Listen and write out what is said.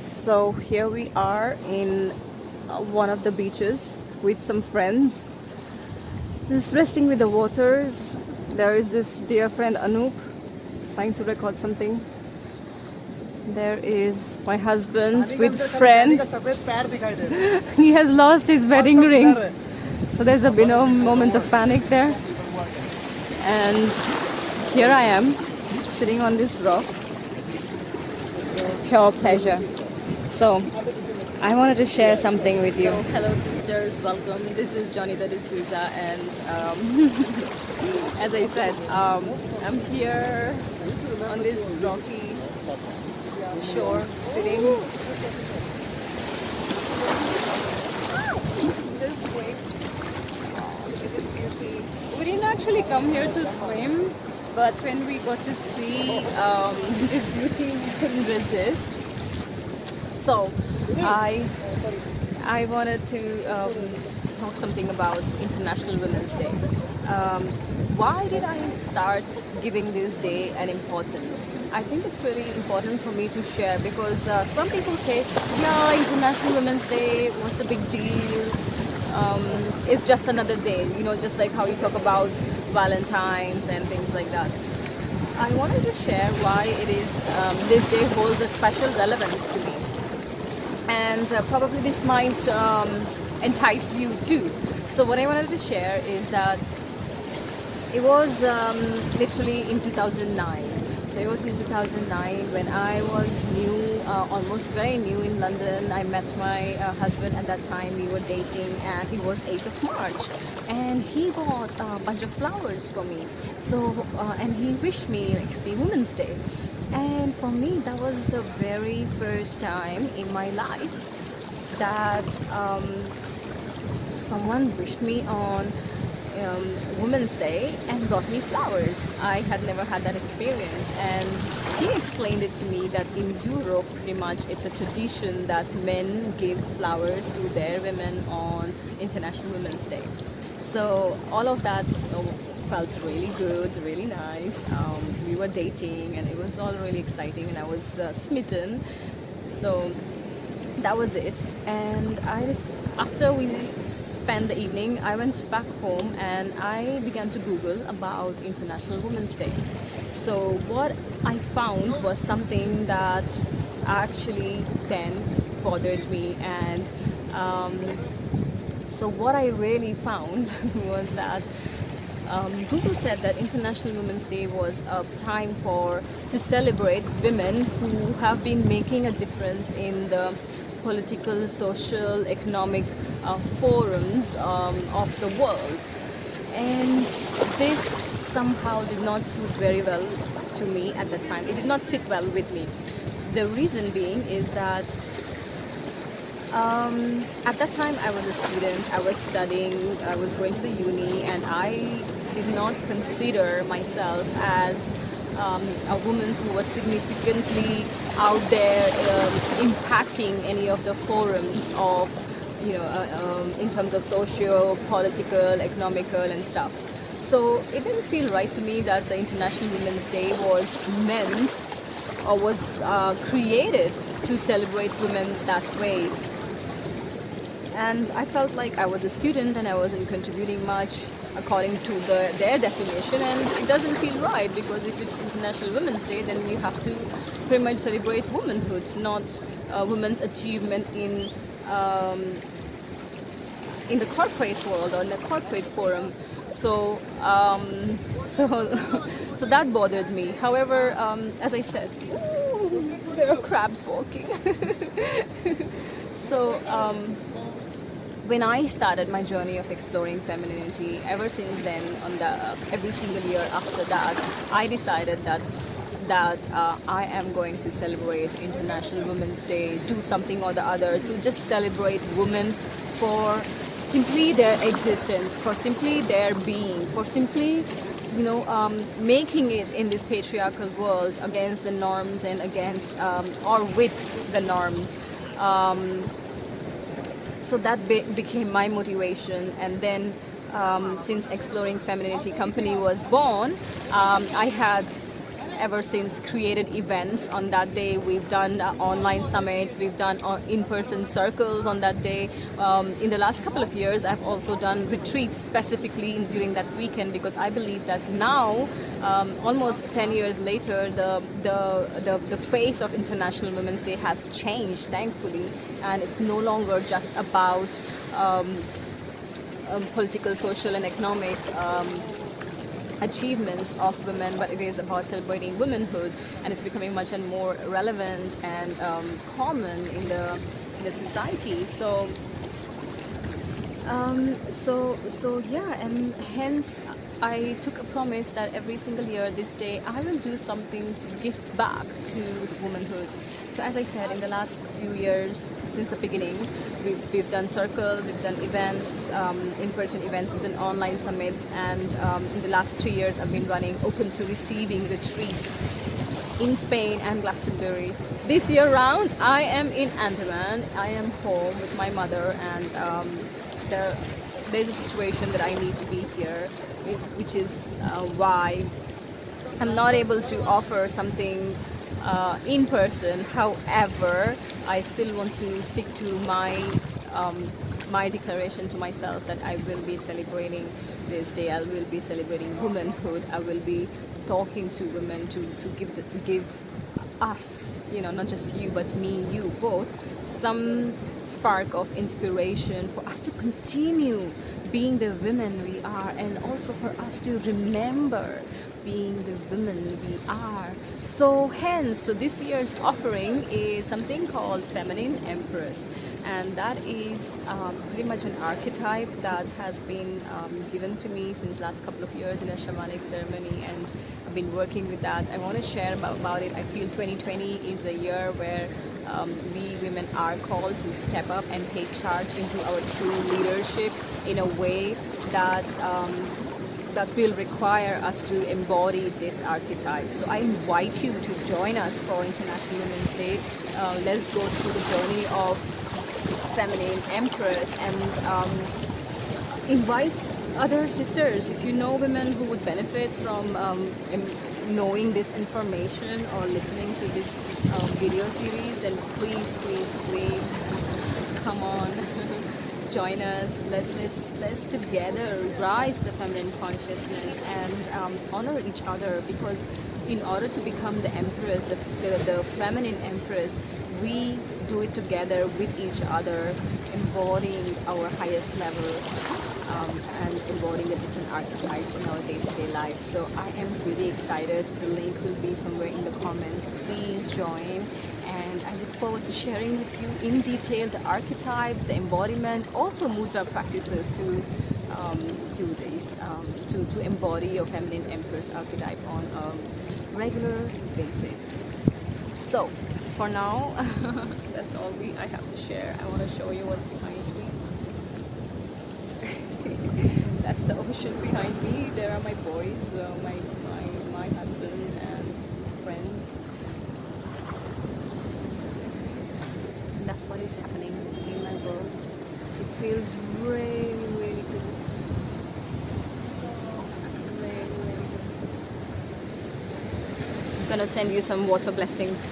So here we are in one of the beaches with some friends, just resting with the waters. There is this dear friend Anoop trying to record something. There is my husband with friend. He has lost his wedding ring. So there's a moment of panic there. And here I am, sitting on this rock. Pure pleasure. So I wanted to share something with you. So, hello sisters, welcome. This is Jonita D'Souza, and as I said, I'm here on this rocky shore, sitting. This waves. Look at this beauty. We didn't actually come here to swim, but when we got to see this beauty, we couldn't resist. So I wanted to talk something about International Women's Day. Why did I start giving this day an importance? I think it's really important for me to share because some people say, yeah, International Women's Day, what's the big deal? It's just another day, just like how you talk about Valentine's and things like that. I wanted to share why it is this day holds a special relevance to me. And probably this might entice you too. So what I wanted to share is that it was literally in 2009. So it was in 2009 when I was new, almost very new in London. I met my husband at that time. We were dating, and it was 8th of March. And he bought a bunch of flowers for me. So, and he wished me like Happy Women's Day. And for me, that was the very first time in my life that someone wished me on Women's Day and brought me flowers. I had never had that experience, and he explained it to me that in Europe, pretty much it's a tradition that men give flowers to their women on International Women's Day. So all of that felt really good, really nice. We were dating, and it was all really exciting, and I was smitten. So that was it. And after we spent the evening, I went back home and I began to Google about International Women's Day. So what I found was something that actually then bothered me, and so what I really found was that Google said that International Women's Day was a time to celebrate women who have been making a difference in the political, social, economic forums of the world. And this somehow did not suit very well to me at the time. It did not sit well with me. The reason being is that at that time I was a student, I was studying, I was going to the uni, and I did not consider myself as a woman who was significantly out there impacting any of the forums of, in terms of socio, political, economical and stuff. So it didn't feel right to me that the International Women's Day was meant or was created to celebrate women that way. And I felt like I was a student and I wasn't contributing much according to their definition, and it doesn't feel right, because if it's International Women's Day, then you have to pretty much celebrate womanhood, not women's achievement in the corporate world or in the corporate forum. So so that bothered me. However, as I said, there are crabs walking. So when I started my journey of exploring femininity, ever since then, every single year after that, I decided that I am going to celebrate International Women's Day, do something or the other, to just celebrate women for simply their existence, for simply their being, for simply making it in this patriarchal world against the norms and against or with the norms. So that became my motivation, and then since Exploring Femininity Company was born, I had ever since created events on that day. We've done online summits, we've done in-person circles on that day. In the last couple of years, I've also done retreats specifically during that weekend, because I believe that now, almost 10 years later, the face of International Women's Day has changed, thankfully, and it's no longer just about political, social, and economic achievements of women, but it is about celebrating womanhood, and it's becoming much and more relevant and common in the society. So yeah, and hence I took a promise that every single year this day I will do something to give back to womanhood. So as I said, in the last few years, since the beginning, we've done circles, we've done events, in-person events, we've done online summits, and in the last 3 years I've been running open to receiving retreats in Spain and Glastonbury. This year round, I am in Andaman. I am home with my mother, and there's a situation that I need to be here, which is why I'm not able to offer something in person. However, I still want to stick to my declaration to myself that I will be celebrating this day. I will be celebrating womanhood. I will be talking to women to give us, not just you, but me, you both, some spark of inspiration for us to continue being the women we are, and also for us to remember being the women we are. So this year's offering is something called Feminine Empress, and that is pretty much an archetype that has been given to me since last couple of years in a shamanic ceremony, and I've been working with that. I want to share about it. I feel 2020 is a year where we women are called to step up and take charge into our true leadership in a way that will require us to embody this archetype. So I invite you to join us for International Women's Day. Let's go through the journey of Feminine Empress, and invite other sisters. If you know women who would benefit from knowing this information or listening to this video series, then please come on. Join us. Let's together rise the feminine consciousness and honor each other, because in order to become the empress, the feminine empress, we do it together with each other, embodying our highest level and embodying the different archetypes in our day-to-day life. So I am really excited. The link will be somewhere in the comments. Please join. And I look forward to sharing with you in detail the archetypes, the embodiment, also mudra practices to do this, to embody your feminine empress archetype on a regular basis. So for now, that's all I have to share. I want to show you what's behind me. That's the ocean behind me. There are my boys, my husband and friends. That's what is happening in my world. It feels really, really good. Really, really good. I'm gonna send you some water blessings.